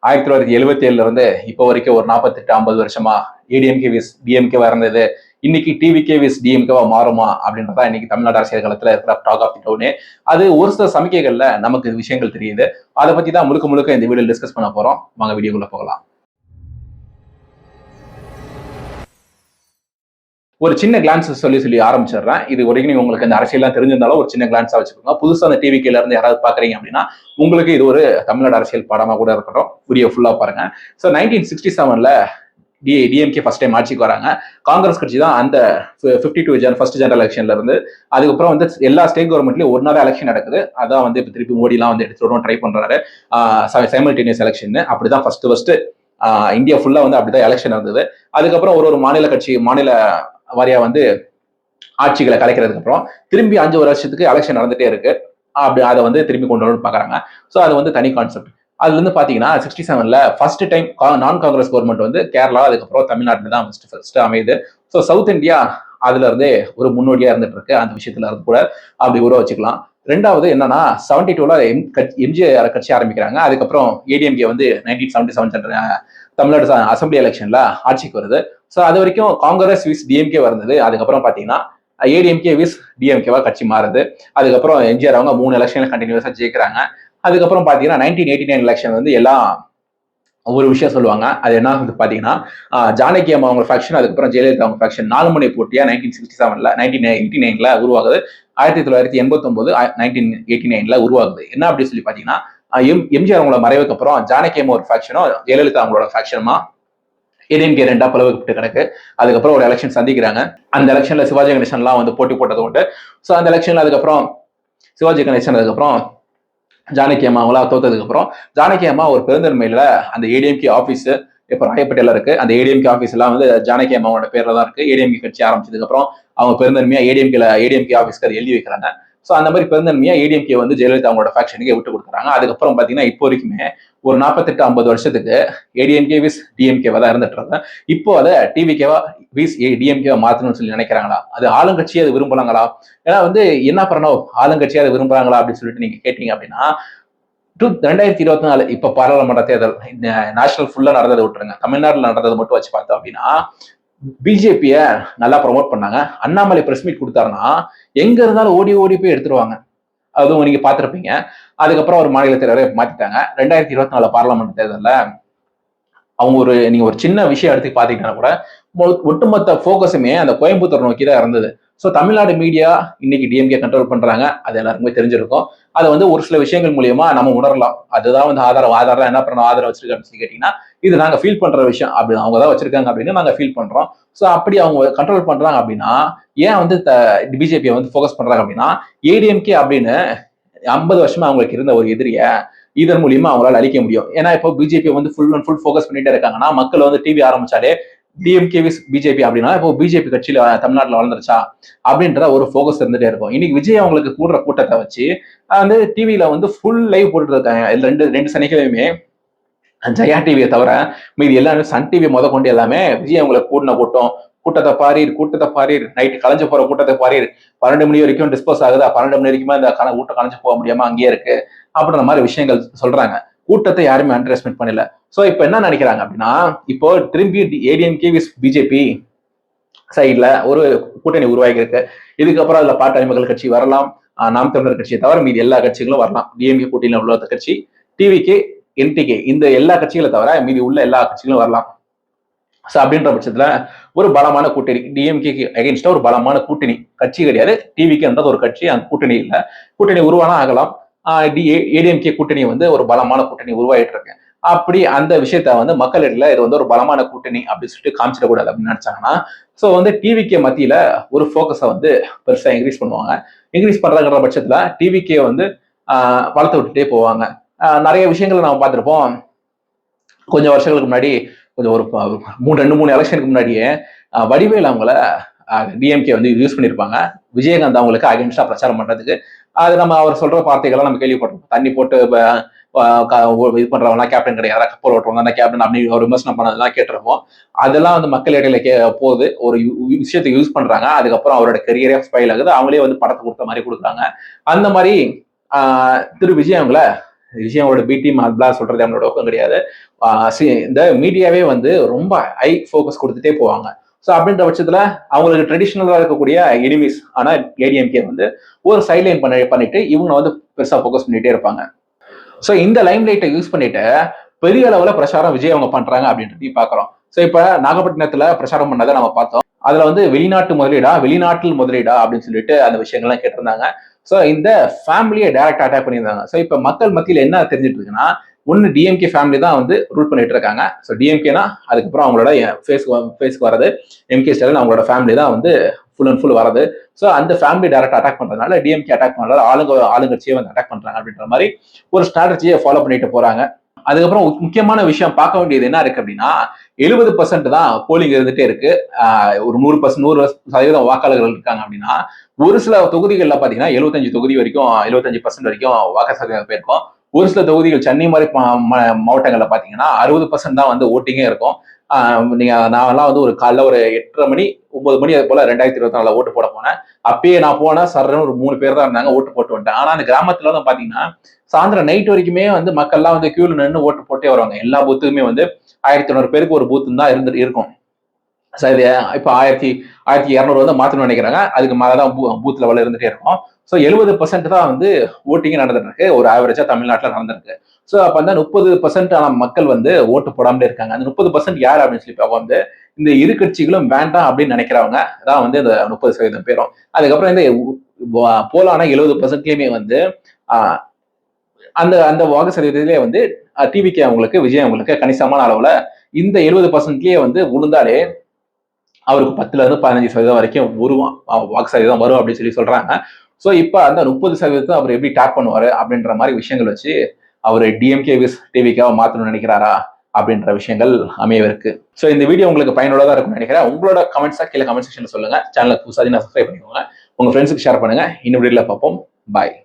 1977 இருந்து இப்போ வரைக்கும் ஒரு 48-50 வருஷமா ஏடிஎம்கே விஸ் டிஎம்கேவா இருந்தது. இன்னைக்கு டிவிகே விஸ் டிஎம்கேவா மாறுமா அப்படின்றதா இன்னைக்கு தமிழ்நாடு அரசியல் களத்துல இருக்கிற டாக் ஆஃப் தி டவுனு. அது ஒரு சில சமிக்கைகள்ல நமக்கு விஷயங்கள் தெரியுது. அதை பத்தி தான் முழுக்க முழுக்க இந்த வீடியோ டிஸ்கஸ் பண்ண போறோம். வாங்க வீடியோக்குள்ள போகலாம். ஒரு சின்ன கிளான்ஸ் சொல்லி ஆரம்பிச்சிடுறேன். இது வரைக்கும் உங்களுக்கு இந்த அரசியல்லாம் தெரிஞ்சிருந்தாலும் ஒரு சின்ன கிளான்ஸா வச்சுக்கோங்க. புதுசா அந்த டிவிகேல இருந்து யாராவது பாக்குறீங்க அப்படின்னா உங்களுக்கு இது ஒரு தமிழ்நாடு அரசியல் பாடமா கூட இருக்கட்டும். வீடியோ ஃபுல்லா பாருங்க. ஸோ 1967ல டிஎம்கே ஃபர்ஸ்ட் டைம் ஆட்சிக்கு வராங்க. காங்கிரஸ் கட்சி தான் அந்த 52 ஃபர்ஸ்ட் ஜெனரல் எலெக்ஷன்ல இருந்து. அதுக்கப்புறம் வந்து எல்லா ஸ்டேட் கவர்மெண்ட்லயும் ஒரு நாள் எலெக்ஷன் நடக்குது. அதான் வந்து இப்ப திருப்பி மோடி எல்லாம் வந்து எடுத்து ட்ரை பண்றாரு. சைமல்டேனியஸ் எலெக்ஷன் அப்படிதான் ஃபர்ஸ்ட் இந்தியா ஃபுல்லா வந்து அப்படிதான் எலெக்ஷன் இருந்தது. அதுக்கப்புறம் ஒரு மாநில வாரியா வந்து ஆட்சிகளை கலைக்கிறதுக்கு அப்புறம் திரும்பி 5 வருஷத்துக்கு எலெக்ஷன் நடந்துட்டே இருக்கு. அப்படி அதை வந்து திரும்பி கொண்டு வந்து பாக்குறாங்க. ஸோ அது வந்து தனி கான்செப்ட். அதுல இருந்து பாத்தீங்கன்னா 67ல ஃபர்ஸ்ட் டைம் நான் காங்கிரஸ் கவர்மெண்ட் வந்து கேரளா அதுக்கப்புறம் தமிழ்நாட்டில் தான் ஃபர்ஸ்ட் அமையுது. ஸோ சவுத் இந்தியா அதுல இருந்தே ஒரு முன்னோடியா இருந்துட்டு இருக்கு. அந்த விஷயத்துல இருந்து கூட அப்படி உருவ வச்சுக்கலாம். ரெண்டாவது என்னன்னா 72ல எம்ஜிஆர் கட்சி ஆரம்பிக்கிறாங்க. அதுக்கப்புறம் ஏடிஎம்கே வந்து 1977 தமிழ்நாடு அசம்பிளி எலெக்ஷன்ல ஆட்சிக்கு வருது. ஸோ அது வரைக்கும் காங்கிரஸ் விஸ் டிஎம்கே வருது. அதுக்கப்புறம் பாத்தீங்கன்னா ஏடிஎம்கே விஸ் டிஎம்கேவா கட்சி மாறுது. அதுக்கப்புறம் எம்ஜிஆர் அவங்க 3 எலெக்ஷன்ல கண்டினியூஸா ஜெயிக்கிறாங்க. அதுக்கப்புறம் பாத்தீங்கன்னா 1989 எலெக்ஷன் வந்து எல்லாம் ஒரு விஷயம் சொல்லுவாங்க. அது என்ன பாத்தீங்கன்னா ஜானகி அம்மா அவங்க ஃபேக்ஷன், அதுக்கப்புறம் ஜெயலலிதா அவங்க ஃபேக்ஷன் 4 முனை போட்டியா 1967ல 1989ல உருவாகுது. 1989 1989ல உருவாகுது. என்ன அப்படின்னு சொல்லி பாத்தீங்கன்னா எம்ஜிஆர் அவங்களோட மறைவுக்கு அப்புறம் ஜானகி அம்மா ஒரு ஃபேக்ஷனும் ஜெயலலிதா அவங்களோட ஃபேக்ஷனுமா ஏடிஎம்கே 2 பிளவுபட்டு கிடக்கு. அதுக்கப்புறம் ஒரு எலெக்ஷன் சந்திக்கிறாங்க. அந்த எலெக்ஷன்ல சிவாஜி கணேசன் எல்லாம் வந்து போட்டி போட்டது உண்டு. ஸோ அந்த எலெக்ஷன்ல அதுக்கப்புறம் சிவாஜி கணேசன் அதுக்கப்புறம் ஜானகி அம்மா அவங்களா தோத்ததுக்கு அப்புறம் ஜானகி அம்மா ஒரு பெருந்தன்மையில அந்த ஏடிஎம்கே ஆபீஸ் இப்ப ராயப்பேட்டையில இருக்கு. அந்த ஏடிஎம்கே ஆபீஸ் எல்லாம் வந்து ஜானகி அம்மாவோட பேர்ல தான் இருக்கு. ஏடிஎம்கே கட்சி ஆரம்பிச்சதுக்கு அப்புறம் அவங்க பெருந்தன்மையா ஏடிஎம்கே ஆபீஸ்க்கு அதை எழுதி வைக்கிறாங்க. ஸோ அந்த மாதிரி பெருந்தன்மையா ஏடிஎம்கே வந்து ஜெயலலிதா அவங்களோட ஃபேக்ஷனுக்கு விட்டு கொடுக்குறாங்க. அதுக்கப்புறம் பாத்தீங்கன்னா இப்போ வரைக்குமே ஒரு 48-50 வருஷத்துக்கு ஏடிஎம்கே விஸ் டிஎம்கேவா தான் இருந்துட்டு இருக்காங்க. இப்போ அதை டிவிகேவா விஸ் டிஎம்கேவா மாத்தணும்னு சொல்லி நினைக்கிறாங்களா? அது ஆளுங்கட்சியை அது விரும்புறாங்களா? ஏன்னா வந்து என்ன பண்ணணும், ஆளுங்கட்சியை அதை விரும்புறாங்களா அப்படின்னு சொல்லிட்டு நீங்க கேட்டீங்க அப்படின்னா 2024 இப்ப பாராளுமன்ற தேர்தல் நேஷனல் ஃபுல்லா நடந்ததை விட்டுருங்க, தமிழ்நாட்டில் நடந்ததை மட்டும் வச்சு பார்த்தோம் அப்படின்னா பிஜேபிய நல்லா ப்ரமோட் பண்ணாங்க. அண்ணாமலை பிரஸ் மீட் கொடுத்தாருன்னா எங்க இருந்தாலும் ஓடி ஓடி போய் எடுத்துருவாங்க. அதுவும் நீங்க பாத்திருப்பீங்க. அதுக்கப்புறம் ஒரு மாநில தலைவரை மாத்திட்டாங்க. 2024 பாராளுமன்ற தேர்தலில் அவங்க நீங்க ஒரு சின்ன விஷயம் எடுத்து பாத்தீங்கன்னா கூட ஒட்டுமொத்த போக்கஸுமே அந்த கோயம்புத்தூர் நோக்கி தான் இருந்தது. ஸோ தமிழ்நாடு மீடியா இன்னைக்கு டிஎம்கே கண்ட்ரோல் பண்றாங்க. அது எல்லாருக்குமே தெரிஞ்சிருக்கும். அதை வந்து ஒரு சில விஷயங்கள் மூலியமா நம்ம உணரலாம். அதுதான் வந்து ஆதாரம் என்ன பண்ணணும், ஆதாரம் வச்சிருக்கான்னு சொல்லி கேட்டீங்கன்னா இது நாங்க ஃபீல் பண்ற விஷயம் அப்படி அவங்க தான் வச்சிருக்காங்க அப்படின்னு நாங்க ஃபீல் பண்றோம். ஸோ அப்படி அவங்க கண்ட்ரோல் பண்றாங்க அப்படின்னா ஏன் வந்து பிஜேபியை வந்து ஃபோக்கஸ் பண்றாங்க அப்படின்னா ஏடிஎம்கே அப்படின்னு 50 வருஷமா அவங்களுக்கு இருந்த ஒரு எதிரிய இதன் மூலியமா அவங்களால அழிக்க முடியும். ஏன்னா இப்போ பிஜேபி வந்து ஃபுல் அண்ட் ஃபுல் ஃபோக்கஸ் பண்ணிட்டே இருக்காங்கன்னா மக்கள் வந்து டிவி ஆரம்பிச்சாலே டிஎம்கே விஸ் பிஜேபி அப்படின்னா இப்போ பிஜேபி கட்சியில தமிழ்நாட்டில் வளர்ந்துருச்சா அப்படின்ற ஒரு ஃபோக்கஸ் இருந்துட்டே இருக்கும். இன்னைக்கு விஜய் அவங்களுக்கு கூடுற கூட்டத்தை வச்சு வந்து டிவியில வந்து ஃபுல் லைவ் போட்டுட்டு இருக்காங்க. ரெண்டு சனிக்கிழமையுமே ஜெயா டிவியை தவிர மீது எல்லாமே சன் டிவி கொண்டு எல்லாமே விஜய் அவங்களுக்கு கூட்டத்தை பாரீர் நைட்டு கலைஞ்சு போற கூட்டத்தை பாரீர் 12 மணி வரைக்கும் டிஸ்போஸ் ஆகுதா, 12 மணி வரைக்குமே இந்த கூட்டம் கலைஞ்சு போக முடியாம அங்கேயே இருக்கு அப்படின்ற மாதிரி விஷயங்கள் சொல்றாங்க. கூட்டத்தை யாருமே அண்டர் எஸ்டிமேட் பண்ணல. சோ இப்ப என்ன நினைக்கிறாங்க அப்படின்னா இப்போ திரும்பி ஏடிஎம்கே விஸ் பிஜேபி சைட்ல ஒரு கூட்டணி உருவாகி இருக்கு. இதுக்கப்புறம் அதுல பாட்டாளி மக்கள் கட்சி வரலாம், நாம் தமிழர் கட்சியை தவிர மீது எல்லா கட்சிகளும் வரலாம். டிஎம்கே கூட்டணியில உள்ள கட்சி டிவிகே என்டிகே இந்த எல்லா கட்சிகளை தவிர மீதி உள்ள எல்லா கட்சிகளும் வரலாம். ஸோ அப்படின்ற பட்சத்துல ஒரு பலமான கூட்டணி டிஎம்கேக்கு அகைன்ஸ்டா ஒரு பலமான கூட்டணி கட்சி கிடையாது. டிவிகேன்றது ஒரு கட்சி, அந்த கூட்டணி இல்ல. கூட்டணி உருவானா ஆகலாம். ஏடிஎம்கே கூட்டணி வந்து ஒரு பலமான கூட்டணி உருவாயிட்டு இருக்கு. அப்படி அந்த விஷயத்த வந்து மக்களிடல இது வந்து ஒரு பலமான கூட்டணி அப்படின்னு சொல்லிட்டு காமிச்சிடக்கூடாது அப்படின்னு நினைச்சாங்கன்னா ஸோ வந்து டிவிகே மத்தியில ஒரு ஃபோக்கஸை வந்து பெருசா இன்க்ரீஸ் பண்ணுவாங்க. இன்க்ரீஸ் பண்றங்கிற பட்சத்துல டிவிகே வந்து வளர்த்து விட்டுட்டே போவாங்க. நிறைய விஷயங்களை நம்ம பார்த்திருப்போம். கொஞ்சம் வருஷங்களுக்கு முன்னாடி கொஞ்சம் ஒரு 2-3 எலெக்ஷனுக்கு முன்னாடியே வடிவேல் அவங்கள டிஎம்கே வந்து யூஸ் பண்ணியிருப்பாங்க விஜயகாந்த் அவங்களுக்கு அகைன்ஸ்டா பிரச்சாரம் பண்றதுக்கு. அது நம்ம அவர் சொல்ற வார்த்தைகள்லாம் நம்ம கேள்விப்பட்டிருப்போம். தண்ணி போட்டு இது பண்றவங்க கேப்டன் கிடையாது, கப்பல் ஓட்டுறவங்க கேப்டன் அப்படி ஒரு விமர்சனம் பண்ணதெல்லாம் கேட்டிருப்போம். அதெல்லாம் வந்து மக்கள் இடையில போது ஒரு விஷயத்தை யூஸ் பண்றாங்க. அதுக்கப்புறம் அவரோட கெரியரே ஸ்பைல் ஆகுது. அவங்களே வந்து படத்தை கொடுத்த மாதிரி கொடுக்குறாங்க. அந்த மாதிரி திரு விஜய் அவங்கள விஜய் அவங்களோட பி டீம் அதெல்லாம் சொல்றது அவங்களோட நோக்கம் கிடையாது. இந்த மீடியாவே வந்து ரொம்ப ஹை ஃபோக்கஸ் கொடுத்துட்டே போவாங்க. ஸோ அப்படின்ற பட்சத்துல அவங்களுக்கு ட்ரெடிஷ்னலா இருக்கக்கூடிய எனிமீஸ் ஆனா ஏடிஎம்கே வந்து ஒரு சைட்லைன் பண்ணிட்டு இவங்க வந்து பெருசா ஃபோக்கஸ் பண்ணிட்டே இருப்பாங்க. ஸோ இந்த லைம் லைட்டை யூஸ் பண்ணிட்டு பெரிய அளவுல பிரச்சாரம் விஜய் அவங்க பண்றாங்க அப்படின்றதையும் பாக்குறோம். ஸோ இப்ப நாகப்பட்டினத்துல பிரச்சாரம் பண்ணதை நம்ம பார்த்தோம். அதுல வந்து வெளிநாட்டு முதலீடா வெளிநாட்டில் முதலீடா அப்படின்னு சொல்லிட்டு அந்த விஷயங்கள்லாம் கேட்டிருந்தாங்க. ஸோ இந்த ஃபேமிலியை டைரக்ட் அட்டாக் பண்ணியிருந்தாங்க. ஸோ இப்ப மக்கள் மத்தியில் என்ன தெரிஞ்சிட்டு இருக்குன்னா, ஒன்னு டிஎம்கே ஃபேமிலி தான் வந்து ரூல் பண்ணிட்டு இருக்காங்க. ஸோ டிஎம்கேனா அதுக்கப்புறம் அவங்களோட ஃபேஸ்க்கு வரது எம்கே ஸ்டாலின் அவங்களோட ஃபேமிலி தான் வந்து ஃபுல் அண்ட் ஃபுல் வரது. ஸோ அந்த ஃபேமிலி டைரக்ட் அட்டாக் பண்றதுனால டிஎம்கே அட்டாக் பண்றதால ஆளுங்கட்சியை வந்து அட்டாக் பண்றாங்க அப்படின்ற மாதிரி ஒரு ஸ்ட்ராட்டஜியை ஃபாலோ பண்ணிட்டு போறாங்க. அதுக்கப்புறம் முக்கியமான விஷயம் பார்க்க வேண்டியது என்ன இருக்கு அப்படின்னா, 70% தான் போலிங் இருந்துட்டே இருக்கு. ஒரு 100% வாக்காளர்கள் இருக்காங்க அப்படின்னா, ஒரு சில தொகுதிகள்ல பாத்தீங்கன்னா 75 தொகுதி வரைக்கும் 75% வரைக்கும் வாக்கு சதவீதம் போயிருக்கும். ஒரு சில தொகுதிகள் சென்னை மாதிரி மாவட்டங்கள்ல பாத்தீங்கன்னா 60% தான் வந்து ஓட்டிங்கே இருக்கும். நீங்க நான்லாம் வந்து ஒரு காலைல ஒரு 8:30 மணி 9 மணி அது போல 2024 ஓட்டு போட போனேன். அப்பயே நான் போனா சர்ன்னு ஒரு 3 பேர் தான் இருந்தாங்க, ஓட்டு போட்டு வந்துட்டேன். ஆனா அந்த கிராமத்துல வந்து பாத்தீங்கன்னா சாயந்தரம் நைட் வரைக்குமே வந்து மக்கள்லாம் வந்து கியூல நின்று ஓட்டு போட்டே வருவாங்க. எல்லா பூத்துக்குமே வந்து 1100 பேருக்கு ஒரு பூத்து தான் இருக்கும். சரி, இப்ப 1200 வந்து மாத்தணும்னு நினைக்கிறாங்க. அதுக்கு மேலதான் பூத் லெவல்ல இருந்துட்டே இருக்கும். ஸோ 70% தான் வந்து ஓட்டிங் நடந்துட்டு இருக்கு. ஒரு ஆவரேஜா தமிழ்நாட்டில் நடந்திருக்கு. ஸோ அப்ப அந்த 30% ஆன மக்கள் வந்து ஓட்டு போடாமலே இருக்காங்க. அந்த 30% யார் அப்படின்னு சொல்லி பார்க்க வந்து இந்த இரு கட்சிகளும் வேண்டாம் அப்படின்னு நினைக்கிறவங்க தான் வந்து இந்த 30% பேரும். அதுக்கப்புறம் இந்த போலான 70%லயுமே வந்து அந்த அந்த வாக்கு சதவீதத்திலே வந்து டிவிகே அவங்களுக்கு விஜய் அவங்களுக்கு கணிசமான அளவுல இந்த 70%லயே வந்து உளுந்தாலே அவருக்கு 10ல இருந்து 15% வரைக்கும் வாக்கு சதவீதம் வரும் அப்படின்னு சொல்லி சொல்றாங்க. ஸோ இப்ப அந்த 30% அவர் எப்படி டேப் பண்ணுவாரு அப்படின்ற மாதிரி விஷயங்கள் வச்சு அவர் டிஎம்கே விஸ் டிவிக்காவை மாத்தணும்னு நினைக்கிறாரா அப்படின்ற விஷயங்கள் அமையவிருக்கு. ஸோ இந்த வீடியோ உங்களுக்கு பயனுள்ளதா இருக்கும்னு நினைக்கிறேன். உங்களோட கமெண்ட்ஸா கீழே கமெண்ட் செக்ஷன்ல சொல்லுங்க. சேனலை புதுசாக சப்ஸ்கிரைப் பண்ணிக்கோங்க. உங்க ஃப்ரெண்ட்ஸுக்கு ஷேர் பண்ணுங்க. இன்னும் வீடியோல பார்ப்போம். பாய்.